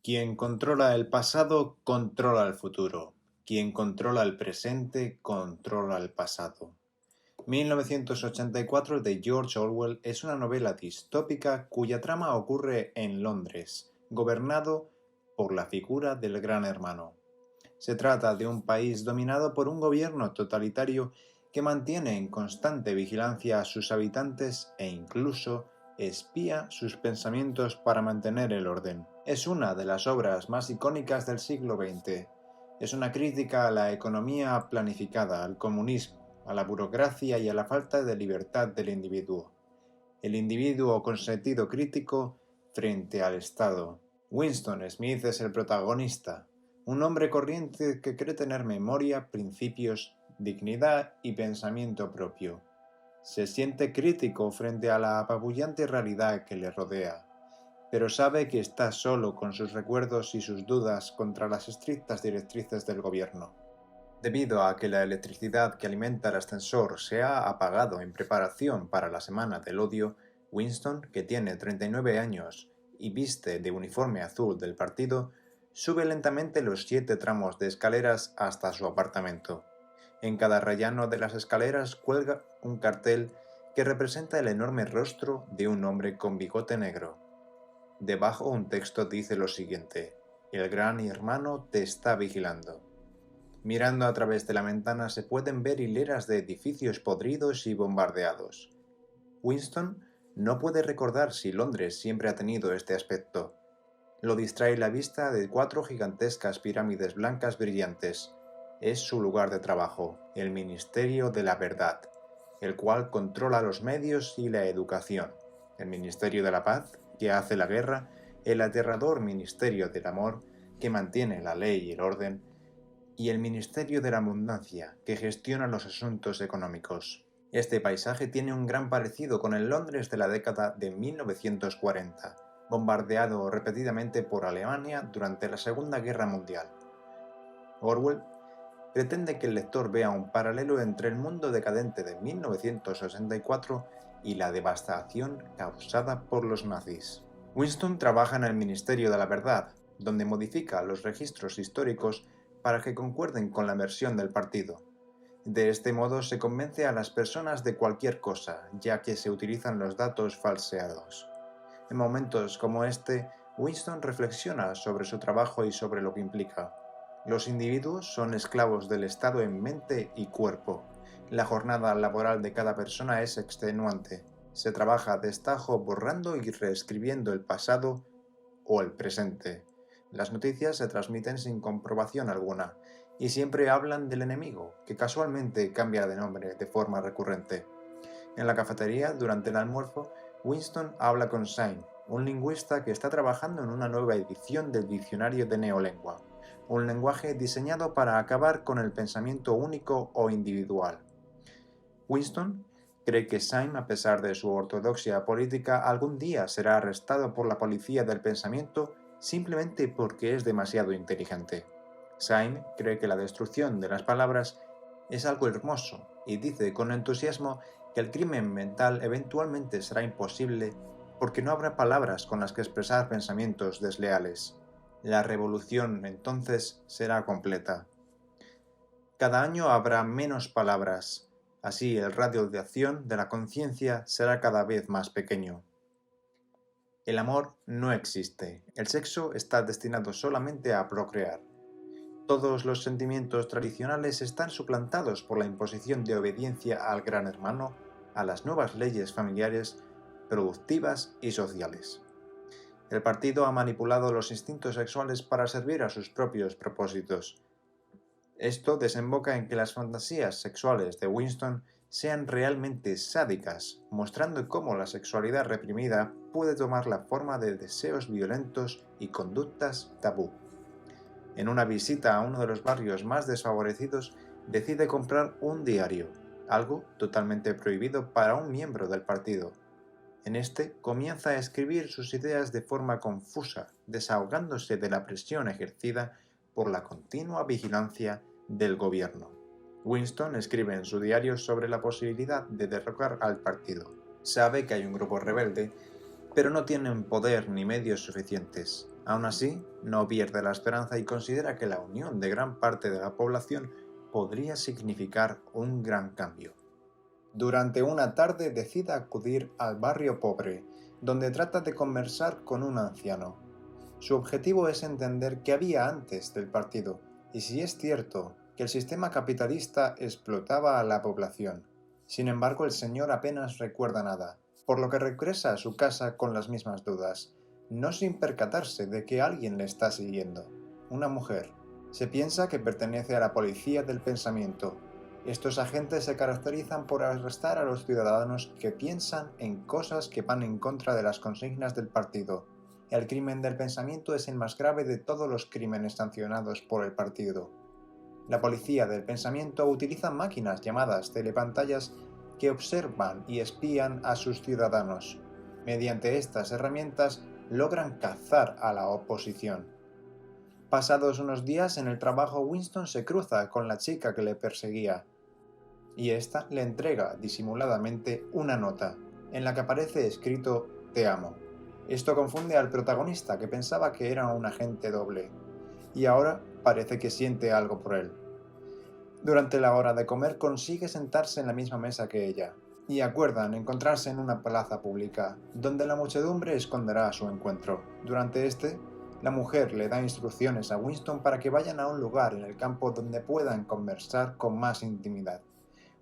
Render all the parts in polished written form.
Quien controla el pasado, controla el futuro. Quien controla el presente, controla el pasado. 1984 de George Orwell es una novela distópica cuya trama ocurre en Londres, gobernado por la figura del Gran Hermano. Se trata de un país dominado por un gobierno totalitario que mantiene en constante vigilancia a sus habitantes e incluso espía sus pensamientos para mantener el orden. Es una de las obras más icónicas del siglo XX. Es una crítica a la economía planificada, al comunismo, a la burocracia y a la falta de libertad del individuo. El individuo con sentido crítico frente al Estado. Winston Smith es el protagonista, un hombre corriente que cree tener memoria, principios, dignidad y pensamiento propio. Se siente crítico frente a la apabullante realidad que le rodea, pero sabe que está solo con sus recuerdos y sus dudas contra las estrictas directrices del gobierno. Debido a que la electricidad que alimenta el ascensor se ha apagado en preparación para la Semana del Odio, Winston, que tiene 39 años y viste de uniforme azul del partido, sube lentamente los 7 tramos de escaleras hasta su apartamento. En cada rellano de las escaleras cuelga un cartel que representa el enorme rostro de un hombre con bigote negro. Debajo un texto dice lo siguiente: "El gran hermano te está vigilando". Mirando a través de la ventana se pueden ver hileras de edificios podridos y bombardeados. Winston no puede recordar si Londres siempre ha tenido este aspecto. Lo distrae la vista de 4 gigantescas pirámides blancas brillantes. Es su lugar de trabajo, el Ministerio de la Verdad, el cual controla los medios y la educación. El Ministerio de la Paz, que hace la guerra, el aterrador Ministerio del Amor, que mantiene la ley y el orden, y el Ministerio de la Abundancia, que gestiona los asuntos económicos. Este paisaje tiene un gran parecido con el Londres de la década de 1940, bombardeado repetidamente por Alemania durante la Segunda Guerra Mundial. Orwell pretende que el lector vea un paralelo entre el mundo decadente de 1984 y la devastación causada por los nazis. Winston trabaja en el Ministerio de la Verdad, donde modifica los registros históricos para que concuerden con la versión del partido. De este modo se convence a las personas de cualquier cosa, ya que se utilizan los datos falseados. En momentos como este, Winston reflexiona sobre su trabajo y sobre lo que implica. Los individuos son esclavos del Estado en mente y cuerpo. La jornada laboral de cada persona es extenuante. Se trabaja a destajo borrando y reescribiendo el pasado o el presente. Las noticias se transmiten sin comprobación alguna y siempre hablan del enemigo, que casualmente cambia de nombre de forma recurrente. En la cafetería, durante el almuerzo, Winston habla con Syme, un lingüista que está trabajando en una nueva edición del diccionario de neolengua, un lenguaje diseñado para acabar con el pensamiento único o individual. Winston cree que Syme, a pesar de su ortodoxia política, algún día será arrestado por la policía del pensamiento simplemente porque es demasiado inteligente. Syme cree que la destrucción de las palabras es algo hermoso y dice con entusiasmo que el crimen mental eventualmente será imposible porque no habrá palabras con las que expresar pensamientos desleales. La revolución entonces será completa. Cada año habrá menos palabras. Así el radio de acción de la conciencia será cada vez más pequeño. El amor no existe. El sexo está destinado solamente a procrear. Todos los sentimientos tradicionales están suplantados por la imposición de obediencia al gran hermano, a las nuevas leyes familiares, productivas y sociales. El partido ha manipulado los instintos sexuales para servir a sus propios propósitos. Esto desemboca en que las fantasías sexuales de Winston sean realmente sádicas, mostrando cómo la sexualidad reprimida puede tomar la forma de deseos violentos y conductas tabú. En una visita a uno de los barrios más desfavorecidos, decide comprar un diario, algo totalmente prohibido para un miembro del partido. En este comienza a escribir sus ideas de forma confusa, desahogándose de la presión ejercida por la continua vigilancia del gobierno. Winston escribe en su diario sobre la posibilidad de derrocar al partido. Sabe que hay un grupo rebelde pero no tienen poder ni medios suficientes. Aún así, no pierde la esperanza y considera que la unión de gran parte de la población podría significar un gran cambio. Durante una tarde decide acudir al barrio pobre, donde trata de conversar con un anciano. Su objetivo es entender qué había antes del partido y si es cierto que el sistema capitalista explotaba a la población. Sin embargo, el señor apenas recuerda nada, por lo que regresa a su casa con las mismas dudas, no sin percatarse de que alguien le está siguiendo. Una mujer. Se piensa que pertenece a la policía del pensamiento. Estos agentes se caracterizan por arrestar a los ciudadanos que piensan en cosas que van en contra de las consignas del partido. El crimen del pensamiento es el más grave de todos los crímenes sancionados por el partido. La policía del pensamiento utiliza máquinas llamadas telepantallas que observan y espían a sus ciudadanos. Mediante estas herramientas logran cazar a la oposición. Pasados unos días en el trabajo, Winston se cruza con la chica que le perseguía y ésta le entrega disimuladamente una nota en la que aparece escrito «Te amo». Esto confunde al protagonista, que pensaba que era un agente doble, y ahora parece que siente algo por él. Durante la hora de comer consigue sentarse en la misma mesa que ella, y acuerdan encontrarse en una plaza pública, donde la muchedumbre esconderá su encuentro. Durante la mujer le da instrucciones a Winston para que vayan a un lugar en el campo donde puedan conversar con más intimidad.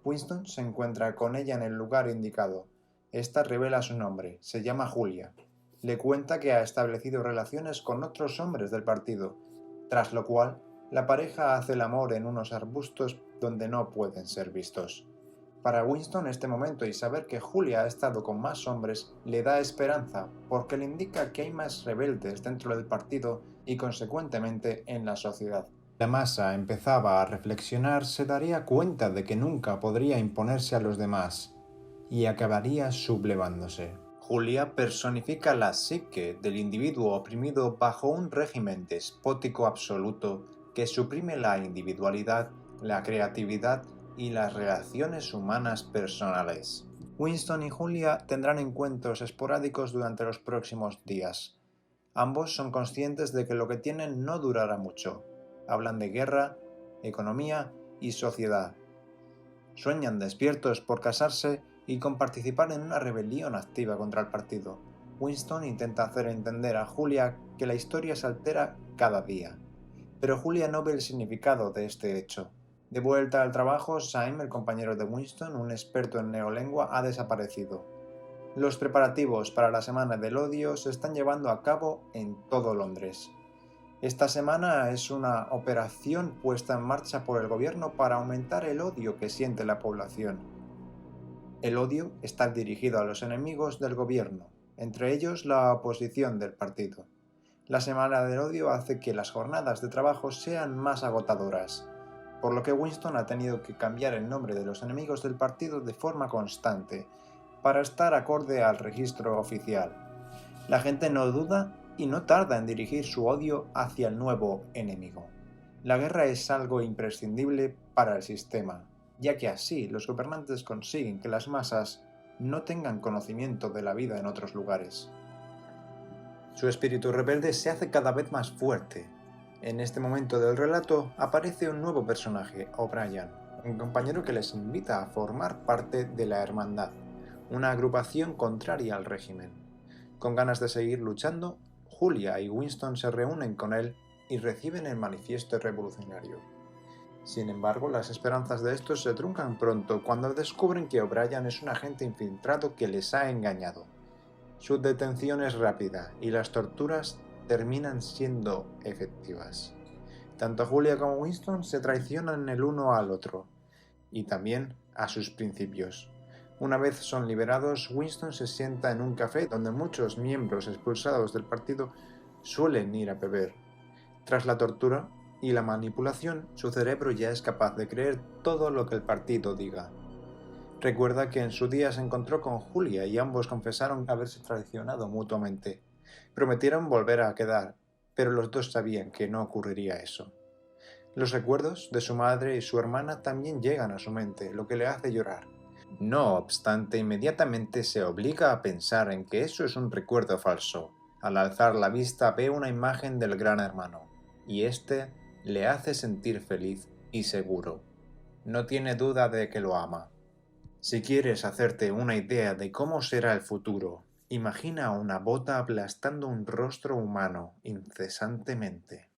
Winston se encuentra con ella en el lugar indicado. Esta revela su nombre, se llama Julia. Le cuenta que ha establecido relaciones con otros hombres del partido, tras lo cual la pareja hace el amor en unos arbustos donde no pueden ser vistos. Para Winston este momento y saber que Julia ha estado con más hombres le da esperanza, porque le indica que hay más rebeldes dentro del partido y consecuentemente en la sociedad. La masa empezaba a reflexionar, se daría cuenta de que nunca podría imponerse a los demás y acabaría sublevándose. Julia personifica la psique del individuo oprimido bajo un régimen despótico absoluto que suprime la individualidad, la creatividad y las relaciones humanas personales. Winston y Julia tendrán encuentros esporádicos durante los próximos días. Ambos son conscientes de que lo que tienen no durará mucho. Hablan de guerra, economía y sociedad. Sueñan despiertos por casarse y con participar en una rebelión activa contra el partido. Winston intenta hacer entender a Julia que la historia se altera cada día, pero Julia no ve el significado de este hecho. De vuelta al trabajo, Syme, el compañero de Winston, un experto en neolengua, ha desaparecido. Los preparativos para la Semana del Odio se están llevando a cabo en todo Londres. Esta semana es una operación puesta en marcha por el gobierno para aumentar el odio que siente la población. El odio está dirigido a los enemigos del gobierno, entre ellos la oposición del partido. La Semana del Odio hace que las jornadas de trabajo sean más agotadoras, por lo que Winston ha tenido que cambiar el nombre de los enemigos del partido de forma constante, para estar acorde al registro oficial. La gente no duda y no tarda en dirigir su odio hacia el nuevo enemigo. La guerra es algo imprescindible para el sistema, ya que así los gobernantes consiguen que las masas no tengan conocimiento de la vida en otros lugares. Su espíritu rebelde se hace cada vez más fuerte. En este momento del relato aparece un nuevo personaje, O'Brien, un compañero que les invita a formar parte de la Hermandad, una agrupación contraria al régimen. Con ganas de seguir luchando, Julia y Winston se reúnen con él y reciben el manifiesto revolucionario. Sin embargo, las esperanzas de estos se truncan pronto cuando descubren que O'Brien es un agente infiltrado que les ha engañado. Su detención es rápida y las torturas terminan siendo efectivas. Tanto Julia como Winston se traicionan el uno al otro y también a sus principios. Una vez son liberados, Winston se sienta en un café donde muchos miembros expulsados del partido suelen ir a beber. Tras la tortura y la manipulación, su cerebro ya es capaz de creer todo lo que el partido diga. Recuerda que en su día se encontró con Julia y ambos confesaron haberse traicionado mutuamente. Prometieron volver a quedar, pero los dos sabían que no ocurriría eso. Los recuerdos de su madre y su hermana también llegan a su mente, lo que le hace llorar. No obstante, inmediatamente se obliga a pensar en que eso es un recuerdo falso. Al alzar la vista ve una imagen del Gran Hermano, y éste le hace sentir feliz y seguro. No tiene duda de que lo ama. Si quieres hacerte una idea de cómo será el futuro, imagina una bota aplastando un rostro humano incesantemente.